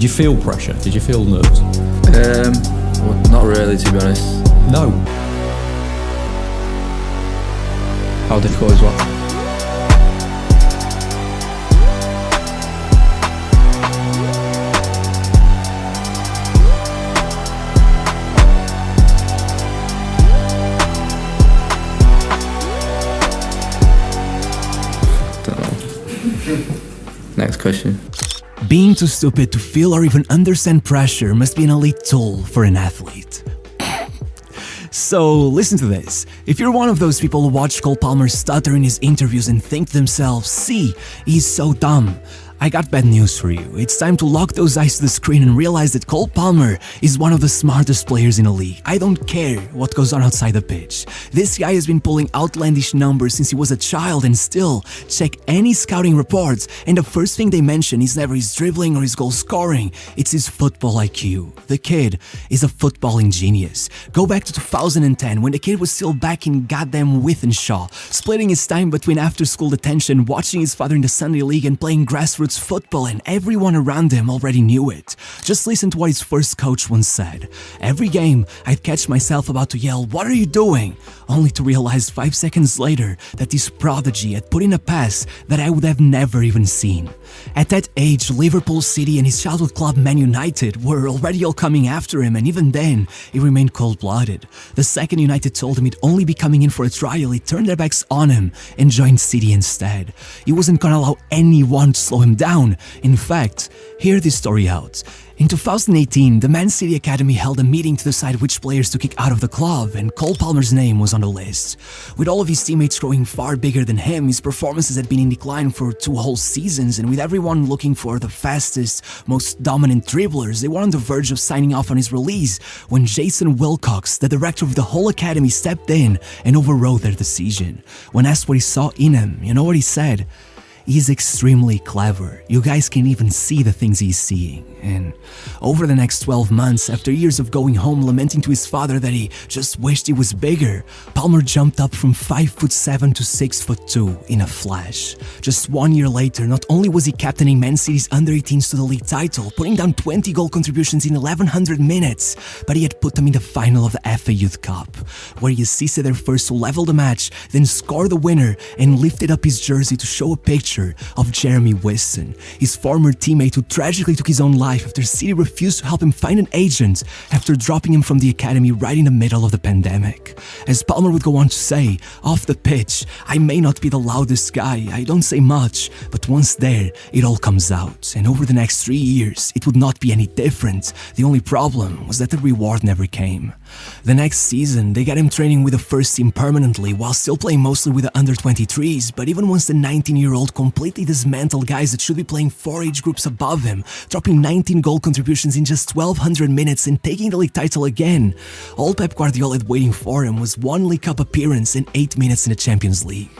Did you feel pressure? Did you feel nerves? Well, not really, to be honest. No. How difficult is what? Don't know. Next question. Being too stupid to feel or even understand pressure must be an elite tool for an athlete. So listen to this. If you're one of those people who watch Cole Palmer stutter in his interviews and think to themselves, see, he's so dumb, I got bad news for you. It's time to lock those eyes to the screen and realize that Cole Palmer is one of the smartest players in the league. I don't care what goes on outside the pitch. This guy has been pulling outlandish numbers since he was a child, and still, check any scouting reports and the first thing they mention is never his dribbling or his goal scoring, it's his football IQ. The kid is a footballing genius. Go back to 2010 when the kid was still back in goddamn Wythenshawe, splitting his time between after-school detention, watching his father in the Sunday League and playing grassroots football, and everyone around him already knew it. Just listen to what his first coach once said. Every game, I'd catch myself about to yell, "What are you doing?" Only to realize 5 seconds later that this prodigy had put in a pass that I would have never even seen. At that age, Liverpool City and his childhood club Man United were already all coming after him, and even then, he remained cold-blooded. The second United told him he'd only be coming in for a trial, he turned their backs on him and joined City instead. He wasn't gonna allow anyone to slow him down. In fact, hear this story out. In 2018, the Man City Academy held a meeting to decide which players to kick out of the club, and Cole Palmer's name was on the list. With all of his teammates growing far bigger than him, his performances had been in decline for 2 whole seasons, and with everyone looking for the fastest, most dominant dribblers, they were on the verge of signing off on his release when Jason Wilcox, the director of the whole academy, stepped in and overrode their decision. When asked what he saw in him, you know what he said? He's extremely clever. You guys can even see the things he's seeing. And over the next 12 months, after years of going home lamenting to his father that he just wished he was bigger, Palmer jumped up from 5'7" to 6'2" in a flash. Just 1 year later, not only was he captaining Man City's under-18s to the league title, putting down 20 goal contributions in 1100 minutes, but he had put them in the final of the FA Youth Cup, where he assisted their first to level the match, then score the winner and lifted up his jersey to show a picture of Jeremy Whiston, his former teammate who tragically took his own life after City refused to help him find an agent after dropping him from the academy right in the middle of the pandemic. As Palmer would go on to say, off the pitch, I may not be the loudest guy, I don't say much, but once there, it all comes out. And over the next 3 years, it would not be any different. The only problem was that the reward never came. The next season, they got him training with the first team permanently while still playing mostly with the under-23s, but even once the 19-year-old completely dismantled guys that should be playing 4 age groups above him, dropping 19 goal contributions in just 1200 minutes and taking the league title again, all Pep Guardiola had waiting for him was 1 League Cup appearance and 8 minutes in the Champions League.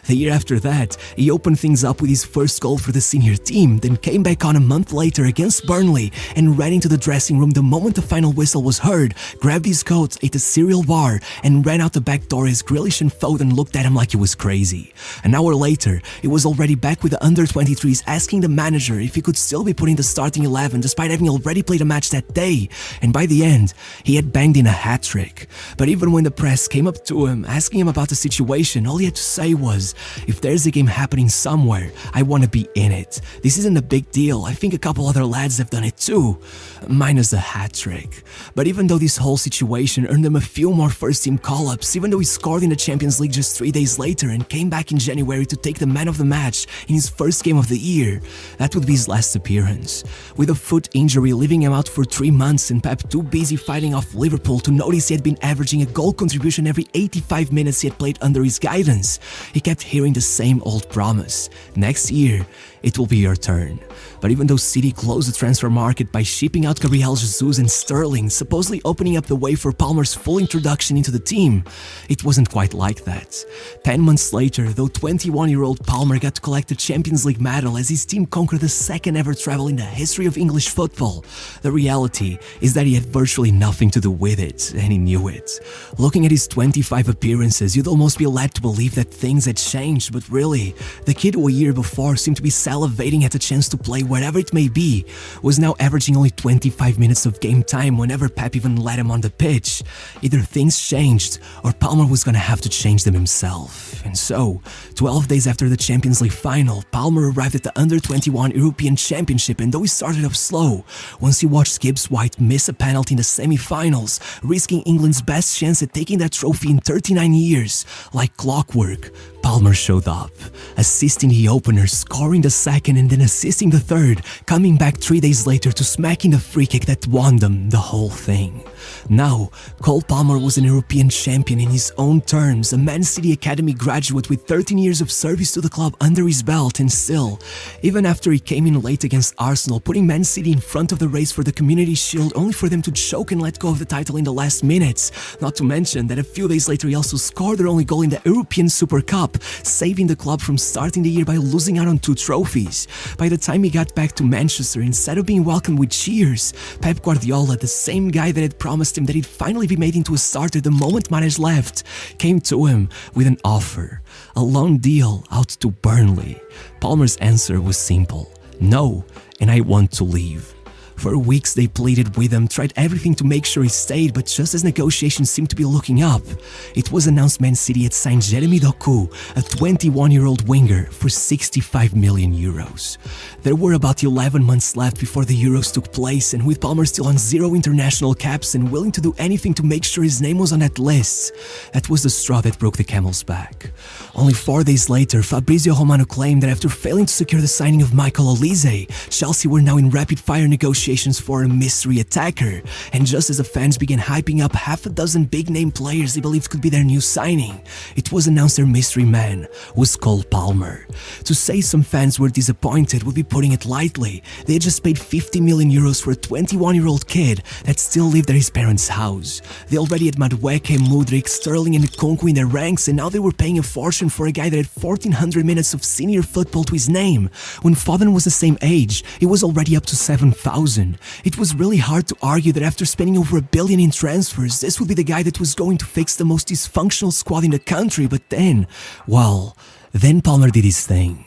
The year after that, he opened things up with his first goal for the senior team, then came back on a month later against Burnley and ran into the dressing room the moment the final whistle was heard, grabbed his coat, ate a cereal bar, and ran out the back door as Grealish and Foden looked at him like he was crazy. An hour later, he was already back with the under-23s asking the manager if he could still be put in the starting 11 despite having already played a match that day, and by the end, he had banged in a hat-trick. But even when the press came up to him asking him about the situation, all he had to say was, if there's a game happening somewhere, I want to be in it. This isn't a big deal, I think a couple other lads have done it too. Minus the hat-trick. But even though this whole situation earned him a few more first-team call-ups, even though he scored in the Champions League just 3 days later and came back in January to take the man of the match in his first game of the year, that would be his last appearance. With a foot injury leaving him out for 3 months and Pep too busy fighting off Liverpool to notice he had been averaging a goal contribution every 85 minutes he had played under his guidance, he kept hearing the same old promise. Next year, it will be your turn. But even though City closed the transfer market by shipping out Gabriel Jesus and Sterling, supposedly opening up the way for Palmer's full introduction into the team, it wasn't quite like that. 10 months later, though 21-year-old Palmer got to collect the Champions League medal as his team conquered the second ever treble in the history of English football, the reality is that he had virtually nothing to do with it, and he knew it. Looking at his 25 appearances, you'd almost be led to believe that things had changed, but really, the kid who a year before seemed to be salivating at a chance to play wherever it may be, was now averaging only 25 minutes of game time whenever Pep even let him on the pitch. Either things changed, or Palmer was gonna have to change them himself. And so, 12 days after the Champions League final, Palmer arrived at the Under-21 European Championship, and though he started off slow, once he watched Gibbs White miss a penalty in the semi-finals, risking England's best chance at taking that trophy in 39 years, like clockwork, Palmer showed up, assisting the opener, scoring the second and then assisting the third, coming back 3 days later to smacking the free kick that won them the whole thing. Now, Cole Palmer was an European champion in his own terms, a Man City Academy graduate with 13 years of service to the club under his belt, and still, even after he came in late against Arsenal, putting Man City in front of the race for the Community Shield only for them to choke and let go of the title in the last minutes, not to mention that a few days later he also scored their only goal in the European Super Cup, saving the club from starting the year by losing out on 2 trophies. By the time he got back to Manchester, instead of being welcomed with cheers, Pep Guardiola, the same guy that had promised him that he'd finally be made into a starter the moment Mahrez left, came to him with an offer, a loan deal out to Burnley. Palmer's answer was simple: no, and I want to leave. For weeks they pleaded with him, tried everything to make sure he stayed, but just as negotiations seemed to be looking up, it was announced Man City had signed Jeremy Doku, a 21-year-old winger, for 65 million euros. There were about 11 months left before the Euros took place, and with Palmer still on 0 international caps and willing to do anything to make sure his name was on that list, that was the straw that broke the camel's back. Only 4 days later, Fabrizio Romano claimed that after failing to secure the signing of Michael Olise, Chelsea were now in rapid-fire negotiations for a mystery attacker, and just as the fans began hyping up half a dozen big-name players they believed could be their new signing, it was announced their mystery man was Cole Palmer. To say some fans were disappointed would be putting it lightly. They had just paid 50 million euros for a 21-year-old kid that still lived at his parents' house. They already had Madueke, Mudryk, Sterling and Nkunku in their ranks, and now they were paying a fortune for a guy that had 1,400 minutes of senior football to his name. When Foden was the same age, he was already up to 7,000. It was really hard to argue that after spending over $1 billion in transfers, this would be the guy that was going to fix the most dysfunctional squad in the country, but then Palmer did his thing.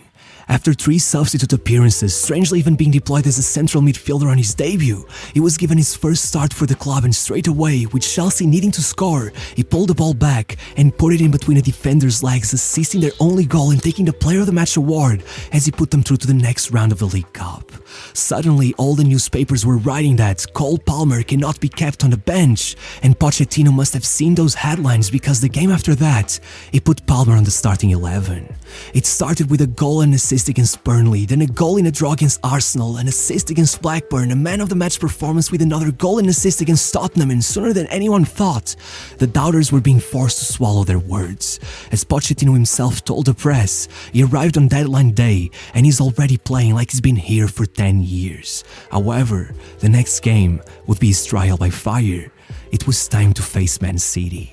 After 3 substitute appearances, strangely even being deployed as a central midfielder on his debut, he was given his first start for the club, and straight away, with Chelsea needing to score, he pulled the ball back and put it in between a defender's legs, assisting their only goal and taking the Player of the Match award as he put them through to the next round of the League Cup. Suddenly, all the newspapers were writing that Cole Palmer cannot be kept on the bench, and Pochettino must have seen those headlines because the game after that, he put Palmer on the starting 11. It started with a goal and assist against Burnley, then a goal in a draw against Arsenal, an assist against Blackburn, a man of the match performance with another goal and assist against Tottenham, and sooner than anyone thought, the doubters were being forced to swallow their words. As Pochettino himself told the press, he arrived on deadline day and he's already playing like he's been here for 10 years. However, the next game would be his trial by fire. It was time to face Man City.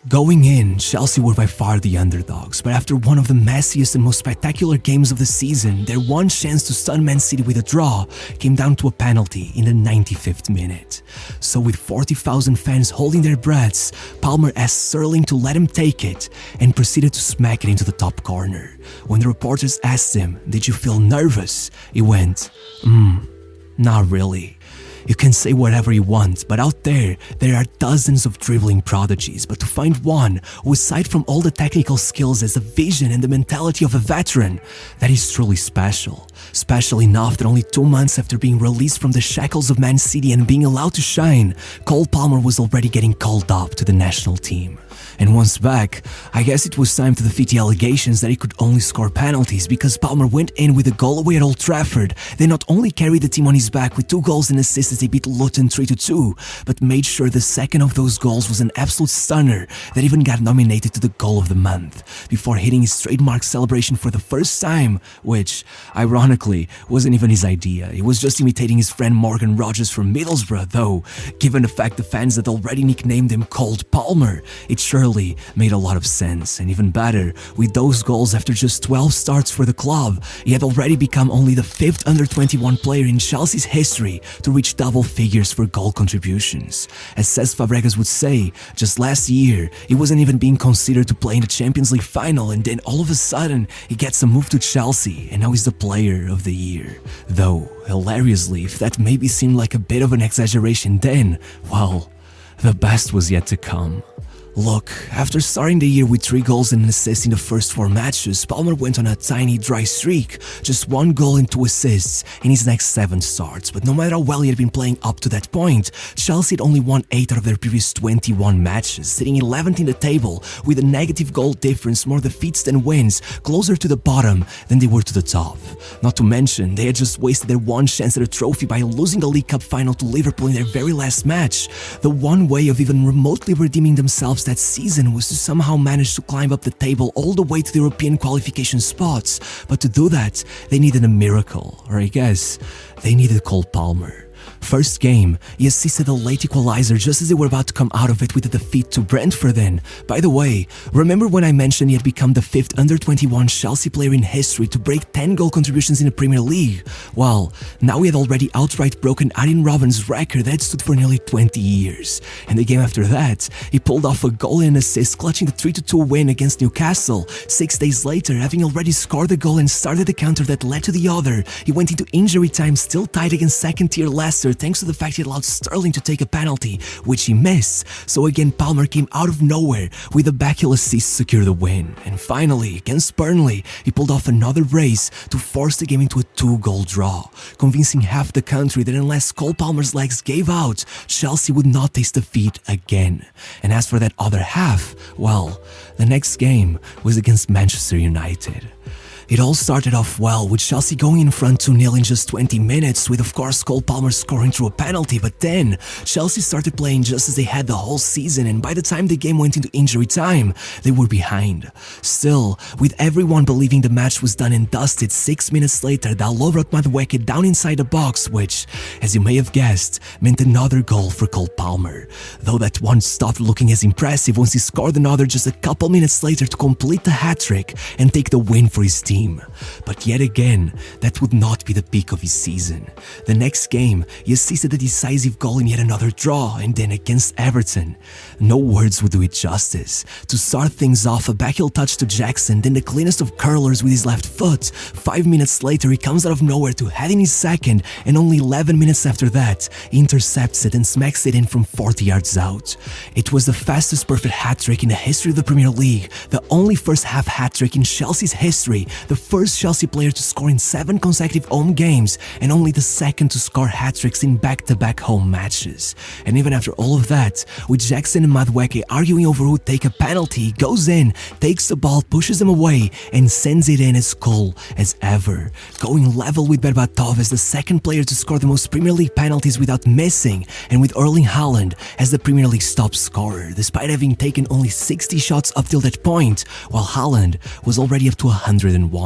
Going in, Chelsea were by far the underdogs, but after one of the messiest and most spectacular games of the season, their one chance to stun Man City with a draw came down to a penalty in the 95th minute. So with 40,000 fans holding their breaths, Palmer asked Sterling to let him take it and proceeded to smack it into the top corner. When the reporters asked him, "Did you feel nervous?" he went, "Not really. You can say whatever you want, but out there are dozens of dribbling prodigies, but to find one who, aside from all the technical skills, has a vision and the mentality of a veteran, that is truly special. Special enough that only 2 months after being released from the shackles of Man City and being allowed to shine, Cole Palmer was already getting called up to the national team. And once back, I guess it was time to defeat the allegations that he could only score penalties, because Palmer went in with a goal away at Old Trafford. They not only carried the team on his back with 2 goals and assists as they beat Luton 3-2, but made sure the second of those goals was an absolute stunner that even got nominated to the Goal of the Month, before hitting his trademark celebration for the first time, which, ironically, wasn't even his idea. He was just imitating his friend Morgan Rogers from Middlesbrough, though, given the fact the fans had already nicknamed him Cold Palmer, it sure surely made a lot of sense, and even better, with those goals after just 12 starts for the club, he had already become only the 5th under-21 player in Chelsea's history to reach double figures for goal contributions. As Cesc Fabregas would say, just last year, he wasn't even being considered to play in the Champions League final, and then all of a sudden, he gets a move to Chelsea, and now he's the player of the year. Though, hilariously, if that maybe seemed like a bit of an exaggeration then, well, the best was yet to come. Look, after starting the year with 3 goals and an assist in the first 4 matches, Palmer went on a tiny dry streak, just 1 goal and 2 assists in his next 7 starts. But no matter how well he had been playing up to that point, Chelsea had only won 8 out of their previous 21 matches, sitting 11th in the table with a negative goal difference, more defeats than wins, closer to the bottom than they were to the top. Not to mention, they had just wasted their one chance at a trophy by losing the League Cup final to Liverpool in their very last match. The one way of even remotely redeeming themselves that season was to somehow manage to climb up the table all the way to the European qualification spots, but to do that, they needed a miracle, or I guess, they needed Cole Palmer. First game, he assisted a late equalizer just as they were about to come out of it with a defeat to Brentford then. By the way, remember when I mentioned he had become the 5th under-21 Chelsea player in history to break 10 goal contributions in the Premier League? Well, now he had already outright broken Arjen Robben's record that stood for nearly 20 years. And the game after that, he pulled off a goal and assist, clutching the 3-2 win against Newcastle. 6 days later, having already scored a goal and started the counter that led to the other, he went into injury time still tied against second-tier Leicester thanks to the fact he allowed Sterling to take a penalty, which he missed. So again, Palmer came out of nowhere with a backheel assist to secure the win. And finally, against Burnley, he pulled off another race to force the game into a 2-goal draw, convincing half the country that unless Cole Palmer's legs gave out, Chelsea would not taste defeat again. And as for that other half, well, the next game was against Manchester United. It all started off well, with Chelsea going in front 2-0 in just 20 minutes, with of course Cole Palmer scoring through a penalty, but then Chelsea started playing just as they had the whole season, and by the time the game went into injury time, they were behind. Still, with everyone believing the match was done and dusted, 6 minutes later, Dalot brought Madueke down inside the box, which, as you may have guessed, meant another goal for Cole Palmer. Though that one stopped looking as impressive once he scored another just a couple minutes later to complete the hat-trick and take the win for his team. But yet again, that would not be the peak of his season. The next game, he assisted a decisive goal in yet another draw, and then against Everton. No words would do it justice. To start things off, a backheel touch to Jackson, then the cleanest of curlers with his left foot. 5 minutes later, he comes out of nowhere to head in his second, and only 11 minutes after that, he intercepts it and smacks it in from 40 yards out. It was the fastest perfect hat-trick in the history of the Premier League, the only first-half hat-trick in Chelsea's history, the first Chelsea player to score in 7 consecutive home games, and only the second to score hat-tricks in back-to-back home matches. And even after all of that, with Jackson and Madueke arguing over who would take a penalty, he goes in, takes the ball, pushes them away, and sends it in as cool as ever, going level with Berbatov as the second player to score the most Premier League penalties without missing, and with Erling Haaland as the Premier League's top scorer, despite having taken only 60 shots up till that point, while Haaland was already up to 101.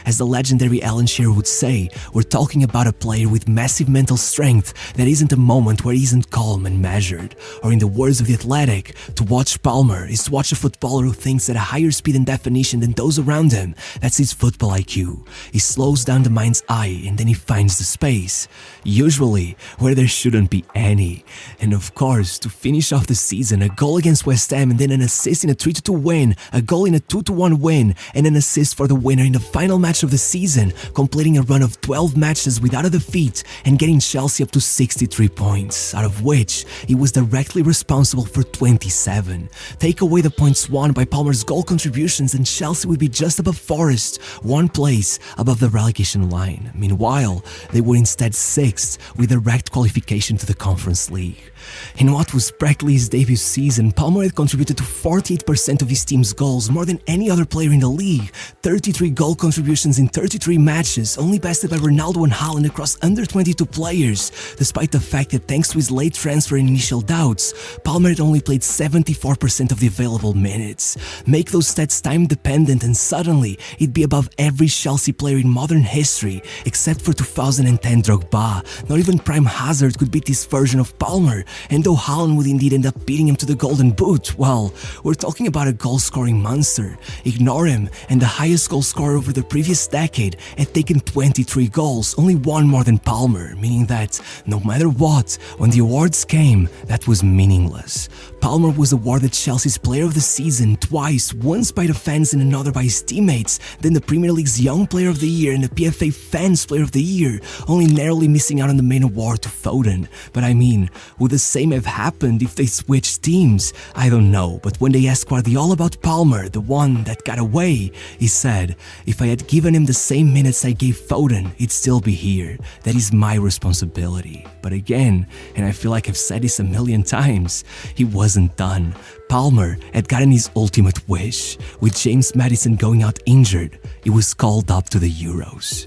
As the legendary Alan Shearer would say, we're talking about a player with massive mental strength that isn't a moment where he isn't calm and measured. Or in the words of The Athletic, to watch Palmer is to watch a footballer who thinks at a higher speed and definition than those around him. That's his football IQ. He slows down the mind's eye and then he finds the space, usually where there shouldn't be any. And of course, to finish off the season, a goal against West Ham and then an assist in a 3-2 win, a goal in a 2-1 win, and an assist for the winner in the final match of the season, completing a run of 12 matches without a defeat and getting Chelsea up to 63 points, out of which he was directly responsible for 27. Take away the points won by Palmer's goal contributions and Chelsea would be just above Forest, 1 place above the relegation line. Meanwhile, they were instead 6th with direct qualification to the Conference League. In what was practically his debut season, Palmer had contributed to 48% of his team's goals, more than any other player in the league, 33 23 goal contributions in 33 matches, only bested by Ronaldo and Haaland across under 22 players, despite the fact that thanks to his late transfer and initial doubts, Palmer had only played 74% of the available minutes. Make those stats time-dependent and suddenly it'd be above every Chelsea player in modern history, except for 2010 Drogba. Not even Prime Hazard could beat this version of Palmer, and though Haaland would indeed end up beating him to the Golden Boot, well, we're talking about a goal-scoring monster. Ignore him, and the highest goal scorer over the previous decade had taken 23 goals, only one more than Palmer, meaning that no matter what, when the awards came, that was meaningless. Palmer was awarded Chelsea's Player of the Season twice, once by the fans and another by his teammates, then the Premier League's Young Player of the Year and the PFA Fans Player of the Year, only narrowly missing out on the main award to Foden. But I mean, would the same have happened if they switched teams? I don't know, but when they asked Guardiola about Palmer, the one that got away, he said, "If I had given him the same minutes I gave Foden, he'd still be here. That is my responsibility." But again, and I feel like I've said this a million times, he wasn't done. Palmer had gotten his ultimate wish. With James Maddison going out injured, he was called up to the Euros.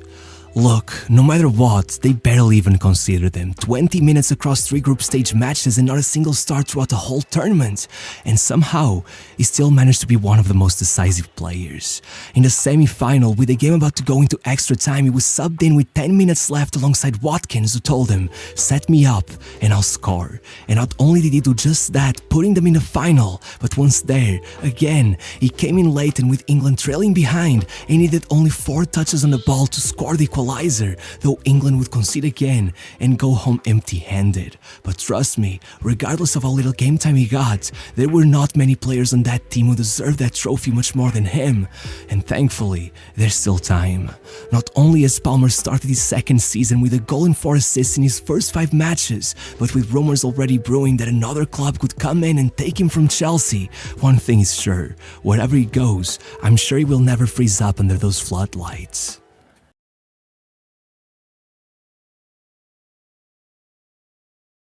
Look, no matter what, they barely even considered him. 20 minutes across 3 group stage matches and not a single start throughout the whole tournament. And somehow, he still managed to be one of the most decisive players. In the semi-final, with the game about to go into extra time, he was subbed in with 10 minutes left alongside Watkins, who told him, "Set me up and I'll score." And not only did he do just that, putting them in the final, but once there, again, he came in late and with England trailing behind, he needed only 4 touches on the ball to score the equalizer, though England would concede again and go home empty-handed. But trust me, regardless of how little game time he got, there were not many players on that team who deserved that trophy much more than him. And thankfully, there's still time. Not only has Palmer started his second season with a goal and 4 assists in his first 5 matches, but with rumors already brewing that another club could come in and take him from Chelsea, one thing is sure, wherever he goes, I'm sure he will never freeze up under those floodlights.